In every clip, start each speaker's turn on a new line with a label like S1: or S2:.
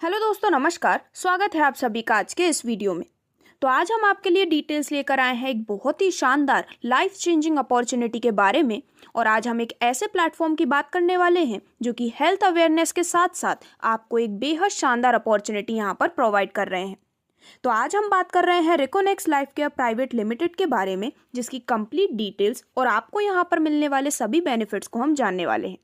S1: Hello दोस्तों, नमस्कार। स्वागत है आप सभी का आज के इस वीडियो में। तो आज हम आपके लिए डिटेल्स लेकर आए हैं एक बहुत ही शानदार लाइफ चेंजिंग अपॉर्चुनिटी के बारे में। और आज हम एक ऐसे प्लेटफॉर्म की बात करने वाले हैं जो कि हेल्थ अवेयरनेस के साथ साथ आपको एक बेहद शानदार अपॉर्चुनिटी यहाँ पर प्रोवाइड कर रहे हैं। तो आज हम बात कर रहे हैं रिकोनेक्स लाइफ केयर प्राइवेट लिमिटेड के बारे में, जिसकी कंप्लीट डिटेल्स और आपको यहाँ पर मिलने वाले सभी बेनिफिट्स को हम जानने वाले हैं।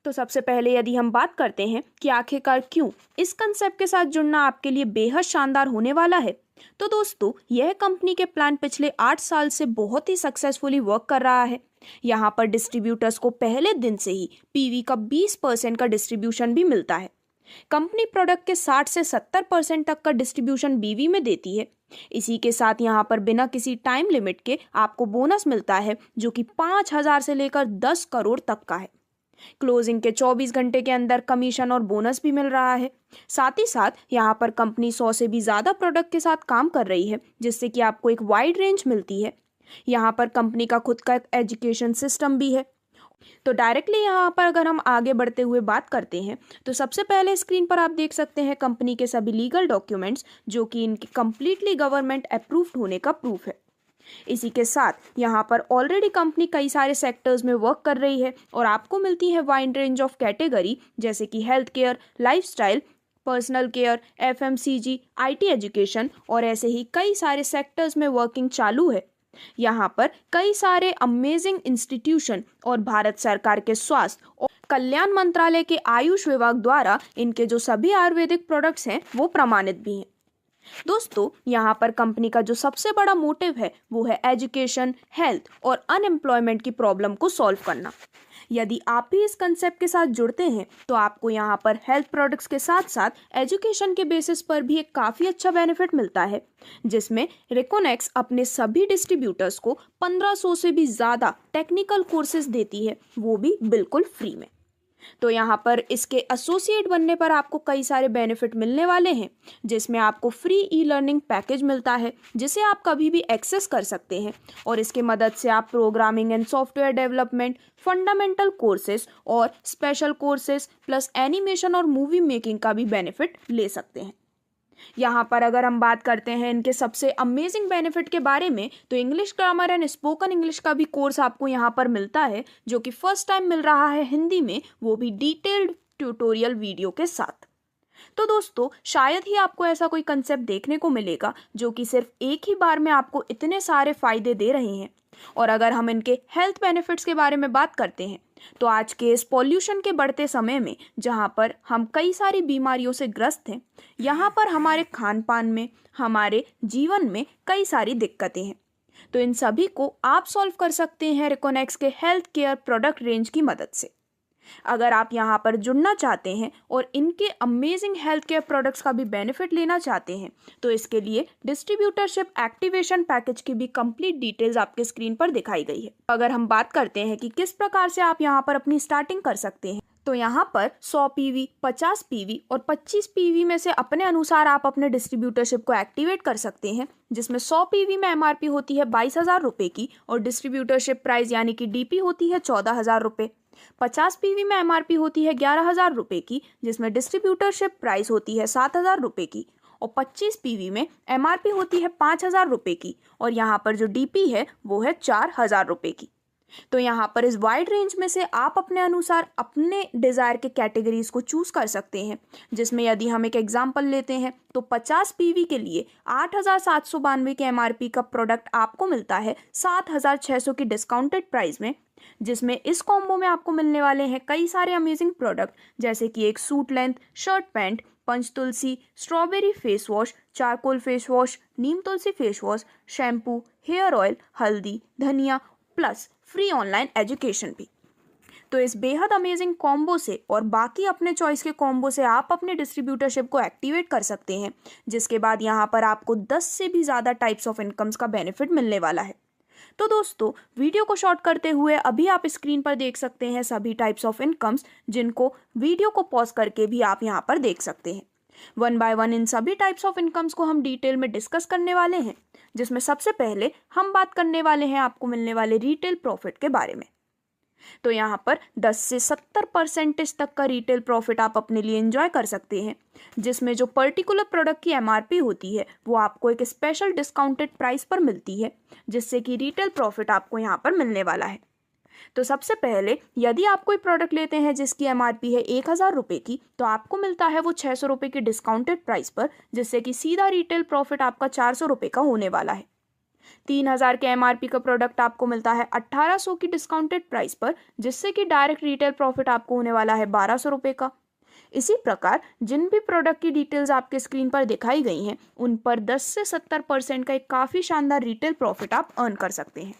S1: तो सबसे पहले यदि हम बात करते हैं कि आखिरकार क्यों इस कंसेप्ट के साथ जुड़ना आपके लिए बेहद शानदार होने वाला है, तो दोस्तों यह कंपनी के प्लान पिछले 8 साल से बहुत ही सक्सेसफुली वर्क कर रहा है। यहाँ पर डिस्ट्रीब्यूटर्स को पहले दिन से ही पीवी का 20% का डिस्ट्रीब्यूशन भी मिलता है। कंपनी प्रोडक्ट के 60 से 70% तक का डिस्ट्रीब्यूशन बीवी में देती है। इसी के साथ यहाँ पर बिना किसी टाइम लिमिट के आपको बोनस मिलता है, जो कि 5,000 से लेकर 10 करोड़ तक का है। क्लोजिंग के 24 घंटे के अंदर कमीशन और बोनस भी मिल रहा है। साथ ही साथ यहाँ पर कंपनी 100 से भी ज़्यादा प्रोडक्ट के साथ काम कर रही है, जिससे कि आपको एक वाइड रेंज मिलती है। यहाँ पर कंपनी का खुद का एक एजुकेशन सिस्टम भी है। तो डायरेक्टली यहाँ पर अगर हम आगे बढ़ते हुए बात करते हैं, तो सबसे पहले स्क्रीन पर आप देख सकते हैं कंपनी के सभी लीगल डॉक्यूमेंट्स, जो कि इनके कंप्लीटली गवर्नमेंट अप्रूव्ड होने का प्रूफ है। इसी के साथ यहाँ पर ऑलरेडी कंपनी कई सारे सेक्टर्स में वर्क कर रही है और आपको मिलती है वाइड रेंज ऑफ कैटेगरी, जैसे कि health care, lifestyle, personal care, FMCG, IT education और ऐसे ही कई सारे सेक्टर्स में वर्किंग चालू है। यहाँ पर कई सारे अमेजिंग इंस्टीट्यूशन और भारत सरकार के स्वास्थ्य और कल्याण मंत्रालय के आयुष विभाग द्वारा इनके जो सभी आयुर्वेदिक प्रोडक्ट्स हैं वो प्रमाणित भी हैं। दोस्तों यहाँ पर कंपनी का जो सबसे बड़ा मोटिव है वो है एजुकेशन, हेल्थ और अनएम्प्लॉयमेंट की प्रॉब्लम को सॉल्व करना। यदि आप भी इस कंसेप्ट के साथ जुड़ते हैं तो आपको यहाँ पर हेल्थ प्रोडक्ट्स के साथ साथ एजुकेशन के बेसिस पर भी एक काफ़ी अच्छा बेनिफिट मिलता है, जिसमें रिकोनेक्स अपने सभी डिस्ट्रीब्यूटर्स को 1500 से भी ज़्यादा टेक्निकल कोर्सेज देती है, वो भी बिल्कुल फ्री में। तो यहाँ पर इसके एसोसिएट बनने पर आपको कई सारे बेनिफिट मिलने वाले हैं, जिसमें आपको फ्री ई लर्निंग पैकेज मिलता है, जिसे आप कभी भी एक्सेस कर सकते हैं। और इसके मदद से आप programming and software development, fundamental courses और स्पेशल कोर्सेज प्लस एनिमेशन और मूवी मेकिंग का भी बेनिफिट ले सकते हैं। यहाँ पर अगर हम बात करते हैं इनके सबसे अमेजिंग बेनिफिट के बारे में, तो English grammar and spoken English का भी कोर्स आपको यहाँ पर मिलता है, जो कि फर्स्ट टाइम मिल रहा है हिंदी में, वो भी डिटेल्ड ट्यूटोरियल वीडियो के साथ। तो दोस्तों शायद ही आपको ऐसा कोई कंसेप्ट देखने को मिलेगा जो कि सिर्फ एक ही बार में आपको इतने सारे फायदे दे रहे हैं। और अगर हम इनके हेल्थ बेनिफिट्स के बारे में बात करते हैं, तो आज के इस पॉल्यूशन के बढ़ते समय में जहाँ पर हम कई सारी बीमारियों से ग्रस्त हैं, यहाँ पर हमारे खान पान में, हमारे जीवन में कई सारी दिक्कतें हैं। तो इन सभी को आप सॉल्व कर सकते हैं रिकोनेक्स के हेल्थ केयर प्रोडक्ट रेंज की मदद से। अगर आप यहाँ पर जुड़ना चाहते हैं और इनके अमेजिंग हेल्थ केयर प्रोडक्ट्स का भी बेनिफिट लेना चाहते हैं, तो इसके लिए डिस्ट्रीब्यूटरशिप एक्टिवेशन पैकेज की भी कंप्लीट डिटेल्स आपके स्क्रीन पर दिखाई गई है। अगर हम बात करते हैं कि किस प्रकार से आप यहाँ पर अपनी स्टार्टिंग कर सकते हैं, तो यहाँ पर 100 पीवी, 50 पीवी और 25 पीवी में से अपने अनुसार आप अपने डिस्ट्रीब्यूटरशिप को एक्टिवेट कर सकते हैं, जिसमें 100 पीवी में एमआरपी होती है 22,000 रुपये की और डिस्ट्रीब्यूटरशिप प्राइस यानी कि डीपी होती है 14,000 रुपये। 50 पीवी में एमआरपी होती है 11,000 रुपये की, जिसमें डिस्ट्रीब्यूटरशिप प्राइस होती है 7,000 रुपये की और 25 पीवी में एमआरपी होती है 5,000 रुपये की और यहाँ पर जो डीपी है वो है 4,000 रुपये की। तो यहाँ पर इस वाइड रेंज में से आप अपने अनुसार अपने डिज़ायर के कैटेगरीज को चूज़ कर सकते हैं, जिसमें यदि हम एक एग्जांपल लेते हैं तो 50 पीवी के लिए 8,792 के एमआरपी का प्रोडक्ट आपको मिलता है 7,600 की डिस्काउंटेड प्राइस में, जिसमें इस कॉम्बो में आपको मिलने वाले हैं कई सारे अमेजिंग प्रोडक्ट, जैसे कि एक suit length shirt pant, Panchtulsi, strawberry face wash, charcoal face wash, neem tulsi face wash, shampoo, hair oil, haldi, dhaniya plus free online education भी। तो इस बेहद अमेजिंग कॉम्बो से और बाकी अपने चॉइस के कॉम्बो से आप अपने डिस्ट्रीब्यूटरशिप को एक्टिवेट कर सकते हैं, जिसके बाद यहाँ पर आपको 10 से भी ज़्यादा टाइप्स ऑफ इनकम्स का बेनिफिट मिलने वाला है। तो दोस्तों वीडियो को शॉर्ट करते हुए अभी आप स्क्रीन पर देख सकते हैं सभी टाइप्स ऑफ इनकम्स, जिनको वीडियो को पॉज करके भी आप यहाँ पर देख सकते हैं। वन बाय वन इन सभी टाइप्स ऑफ इनकम्स को हम डिटेल में डिस्कस करने वाले हैं, जिसमें सबसे पहले हम बात करने वाले हैं आपको मिलने वाले रिटेल प्रॉफिट के बारे में। तो यहाँ पर 10 से 70% तक का रिटेल प्रॉफिट आप अपने लिए एंजॉय कर सकते हैं, जिसमें जो पर्टिकुलर प्रोडक्ट की एमआरपी होती है वो आपको एक स्पेशल डिस्काउंटेड प्राइस पर मिलती है, जिससे कि रिटेल प्रॉफिट आपको यहाँ पर मिलने वाला है। तो सबसे पहले यदि आप कोई प्रोडक्ट लेते हैं जिसकी एमआरपी है 1000 रुपये की, तो आपको मिलता है वो 600 रुपये की डिस्काउंटेड प्राइस पर, जिससे कि सीधा रिटेल प्रॉफिट आपका 400 रुपये का होने वाला है। 3000 के एमआरपी का प्रोडक्ट आपको मिलता है 1800 की डिस्काउंटेड प्राइस पर, जिससे कि डायरेक्ट रिटेल प्रॉफिट आपको होने वाला है 1200 रुपये का। इसी प्रकार जिन भी प्रोडक्ट की डिटेल्स आपके स्क्रीन पर दिखाई गई हैं उन पर 10 से 70% का एक काफ़ी शानदार रिटेल प्रॉफिट आप अर्न कर सकते हैं।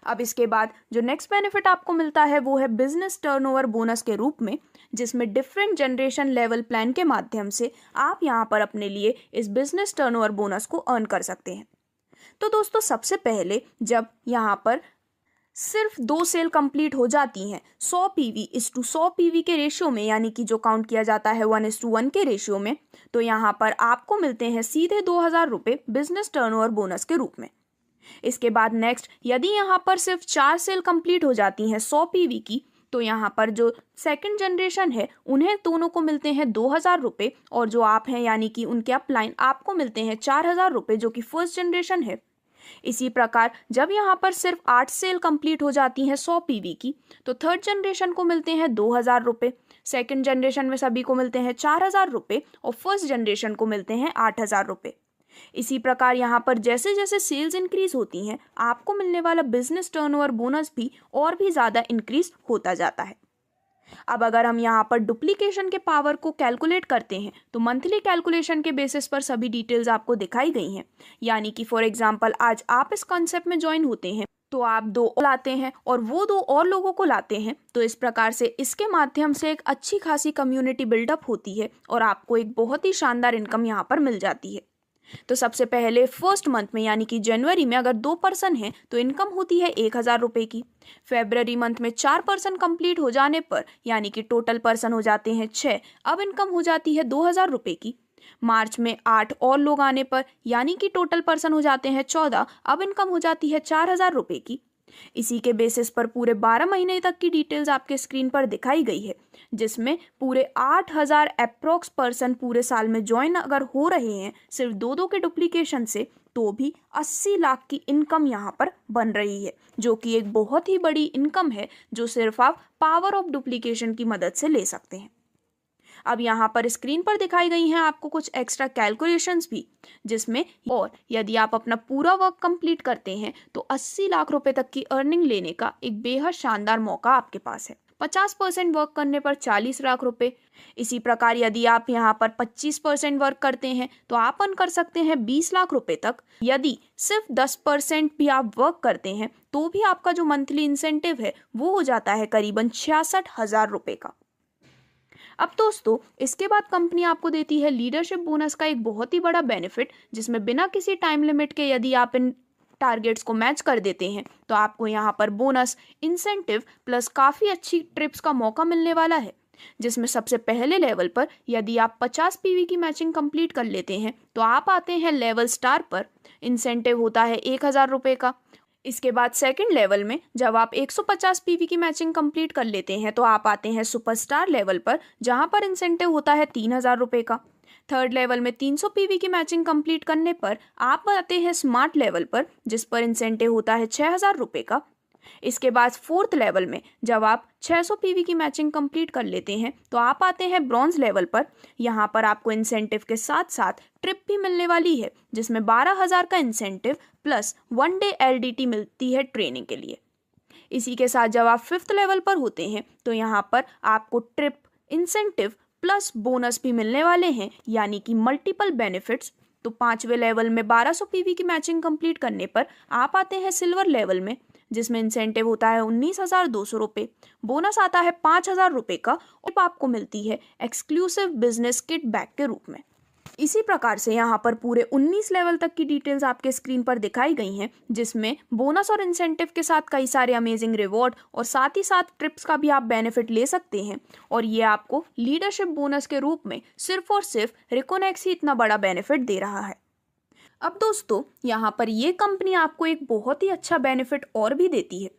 S1: अब इसके बाद जो नेक्स्ट बेनिफिट आपको मिलता है वो है बिजनेस टर्नओवर बोनस के रूप में, जिसमें डिफरेंट जनरेशन लेवल प्लान के माध्यम से आप यहाँ पर अपने लिए इस बिजनेस टर्नओवर बोनस को अर्न कर सकते हैं। तो दोस्तों सबसे पहले जब यहाँ पर सिर्फ 2 सेल कंप्लीट हो जाती हैं 100 PV/100 PV के रेशियो में, यानी कि जो काउंट किया जाता है 1:1 के रेशियो में, तो यहाँ पर आपको मिलते हैं सीधे 2000 रुपये बिजनेस टर्नओवर बोनस के रूप में। इसके बाद नेक्स्ट यदि यहाँ पर सिर्फ 4 सेल कंप्लीट हो जाती हैं 100 PV की, तो यहाँ पर जो सेकंड जनरेशन है उन्हें दोनों को मिलते हैं 2000 रुपये, और जो आप हैं यानी कि उनके अपलाइन आपको मिलते हैं 4000 रुपये, जो कि फर्स्ट जनरेशन है। इसी प्रकार जब यहाँ पर सिर्फ 8 सेल कंप्लीट हो जाती हैं 100 PV की, तो थर्ड जनरेशन को मिलते हैं 2000 रुपये, सेकेंड जनरेशन में सभी को मिलते हैं 4000 रुपये, और फर्स्ट जनरेशन को मिलते हैं 8000 रुपये। इसी प्रकार यहाँ पर जैसे जैसे सेल्स इंक्रीज होती हैं आपको मिलने वाला बिजनेस टर्नओवर बोनस भी और भी ज़्यादा इंक्रीज होता जाता है। अब अगर हम यहाँ पर डुप्लीकेशन के पावर को कैलकुलेट करते हैं तो मंथली कैलकुलेशन के बेसिस पर सभी डिटेल्स आपको दिखाई गई हैं, यानी कि फॉर एग्जांपल आज आप इस कॉन्सेप्ट में ज्वाइन होते हैं तो आप 2 लाते हैं और वो 2 और लोगों को लाते हैं, तो इस प्रकार से इसके माध्यम से एक अच्छी खासी कम्युनिटी बिल्डअप होती है और आपको एक बहुत ही शानदार इनकम यहाँ पर मिल जाती है। तो सबसे पहले फर्स्ट मंथ में यानी कि जनवरी में अगर 2 पर्सन हैं तो इनकम होती है 1000 रुपये की। फेब्रवरी मंथ में 4 पर्सन कंप्लीट हो जाने पर यानी कि टोटल पर्सन हो जाते हैं 6, अब इनकम हो जाती है 2000 रुपये की। मार्च में 8 और लोग आने पर यानी कि टोटल पर्सन हो जाते हैं 14, अब इनकम हो जाती है 4000 रुपये की। इसी के बेसिस पर पूरे 12 महीने तक की डिटेल्स आपके स्क्रीन पर दिखाई गई है, जिसमें पूरे 8000 अप्रोक्स पर्सन पूरे साल में ज्वाइन अगर हो रहे हैं सिर्फ 2 के डुप्लीकेशन से, तो भी 80 लाख की इनकम यहाँ पर बन रही है, जो कि एक बहुत ही बड़ी इनकम है जो सिर्फ आप पावर ऑफ डुप्लीकेशन की मदद से ले सकते हैं। अब यहाँ पर स्क्रीन पर दिखाई गई हैं आपको कुछ एक्स्ट्रा कैलकुलेशंस भी, जिसमें और यदि आप अपना पूरा वर्क कंप्लीट करते हैं तो 80 लाख रुपए तक की अर्निंग लेने का एक बेहद शानदार मौका आपके पास है। 50% वर्क करने पर 40 लाख रुपए। इसी प्रकार यदि आप यहाँ पर 25% वर्क करते हैं तो आप अर्न कर सकते हैं 20 लाख रुपए तक। यदि सिर्फ 10% भी आप वर्क करते हैं तो भी आपका जो मंथली इंसेंटिव है वो हो जाता है करीबन 66,000 रुपये का। अब दोस्तों इसके बाद कंपनी आपको देती है लीडरशिप बोनस का एक बहुत ही बड़ा बेनिफिट, जिसमें बिना किसी टाइम लिमिट के यदि आप इन टारगेट्स को मैच कर देते हैं तो आपको यहाँ पर बोनस, इंसेंटिव प्लस काफ़ी अच्छी ट्रिप्स का मौका मिलने वाला है, जिसमें सबसे पहले लेवल पर यदि आप 50 PV की मैचिंग कंप्लीट कर लेते हैं तो आप आते हैं लेवल स्टार पर। इंसेंटिव होता है 1000 रुपये का। इसके बाद सेकंड लेवल में जब आप 150 PV की मैचिंग कंप्लीट कर लेते हैं तो आप आते हैं सुपरस्टार लेवल पर, जहां पर इंसेंटिव होता है 3000 रुपये का। थर्ड लेवल में 300 PV की मैचिंग कंप्लीट करने पर आप आते हैं स्मार्ट लेवल पर, जिस पर इंसेंटिव होता है 6000 रुपये का। इसके बाद फोर्थ लेवल में जब आप 600 PV की मैचिंग कंप्लीट कर लेते हैं तो आप आते हैं ब्रॉन्ज लेवल पर। यहाँ पर आपको इंसेंटिव के साथ साथ ट्रिप भी मिलने वाली है, जिसमें 12,000 का इंसेंटिव प्लस 1 डे LDT मिलती है ट्रेनिंग के लिए। इसी के साथ जब आप फिफ्थ लेवल पर होते हैं तो यहाँ पर आपको ट्रिप, इंसेंटिव प्लस बोनस भी मिलने वाले हैं, यानी कि मल्टीपल बेनिफिट्स। तो 5वें लेवल में 1200 PV की मैचिंग कंप्लीट करने पर आप आते हैं सिल्वर लेवल में, जिसमें इंसेंटिव होता है 19,200 रुपये, बोनस आता है 5,000 रुपये का, और आपको मिलती है एक्सक्लूसिव बिजनेस किट बैग के रूप में। इसी प्रकार से यहाँ पर पूरे 19 लेवल तक की डिटेल्स आपके स्क्रीन पर दिखाई गई हैं, जिसमें बोनस और इंसेंटिव के साथ कई सारे अमेजिंग रिवॉर्ड और साथ ही साथ ट्रिप्स का भी आप बेनिफिट ले सकते हैं। और ये आपको लीडरशिप बोनस के रूप में सिर्फ और सिर्फ रिकोनेक्स ही इतना बड़ा बेनिफिट दे रहा है। अब दोस्तों यहाँ पर ये कंपनी आपको एक बहुत ही अच्छा बेनिफिट और भी देती है,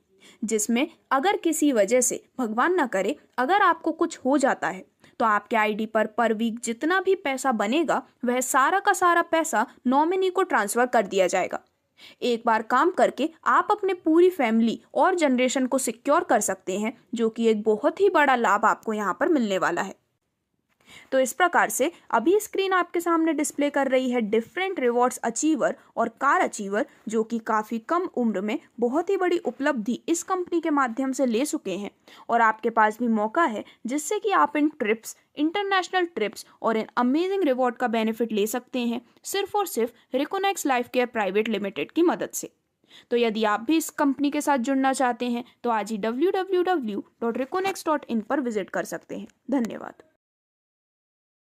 S1: जिसमें अगर किसी वजह से भगवान ना करे अगर आपको कुछ हो जाता है तो आपके आईडी पर वीक जितना भी पैसा बनेगा वह सारा का सारा पैसा नॉमिनी को ट्रांसफर कर दिया जाएगा। एक बार काम करके आप अपने पूरी फैमिली और जनरेशन को सिक्योर कर सकते हैं, जो कि एक बहुत ही बड़ा लाभ आपको यहाँ पर मिलने वाला है। तो इस प्रकार से अभी स्क्रीन आपके सामने डिस्प्ले कर रही है डिफरेंट रिवॉर्ड्स अचीवर और कार अचीवर, जो कि काफ़ी कम उम्र में बहुत ही बड़ी उपलब्धि इस कंपनी के माध्यम से ले चुके हैं। और आपके पास भी मौका है जिससे कि आप इन ट्रिप्स, इंटरनेशनल ट्रिप्स और इन अमेजिंग रिवॉर्ड का बेनिफिट ले सकते हैं सिर्फ और सिर्फ रिकोनेक्स लाइफ केयर प्राइवेट लिमिटेड की मदद से। तो यदि आप भी इस कंपनी के साथ जुड़ना चाहते हैं तो आज ही www.reconex.in पर विजिट कर सकते हैं। धन्यवाद।